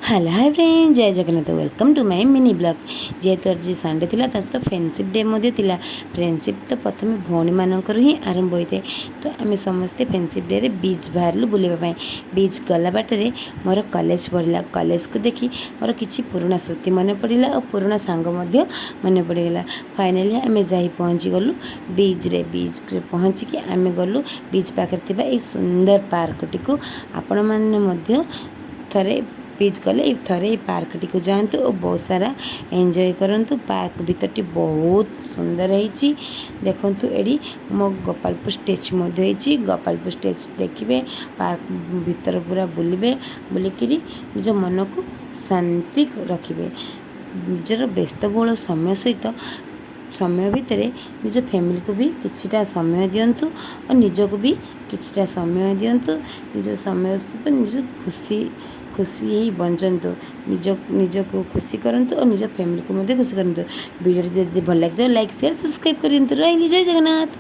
Hello hi friend जय Jagannath welcome to my mini blog जेहेतु आज संडे थिला ता सहित फ्रेंडशिप डे मध्य थिला फ्रेंडशिप तो प्रथम भौणी मानकर ही आरंभ होता है। तो आम समस्ते फ्रेंडशिप डे रे बीच बाहरलु बुलाई बीच गला बाटे मोर कॉलेज पढ़ला कॉलेज को देखी मोर किसी पुराना स्मृति मन पड़ा और पुराना सांग मन पड़गला। फाइनाली आम जा पहुँची गलु बीच रे पहुँचिकी आम गलु बीच पाखे सुंदर पार्क टी को आपण मैंने थरे बीच गले थे पार्क टी को जातु और बहुत सारा एंजॉय करंतु। पार्क भीतर बहुत सुंदर है। देखु ये मो गोपालपुर स्टेच गोपालपुर स्टेच देखिए पार्क भीतर पूरा बुलिबे बुलिक निज मन को शांति रखिए। निजर व्यस्तबहुल समय सहित समय भितर निज फैमिली को भी किछिटा समय दिंतु और निजक भी किछिटा समय दिंतु। निज समय सहित निज खुशी खुशी ही बंचतु निज को खुशी करंतु और निज फैमिली को खुशी करंतु। वीडियो भल लगे लाइक शेयर सब्सक्राइब कर दिंतु। रही जय जगन्नाथ।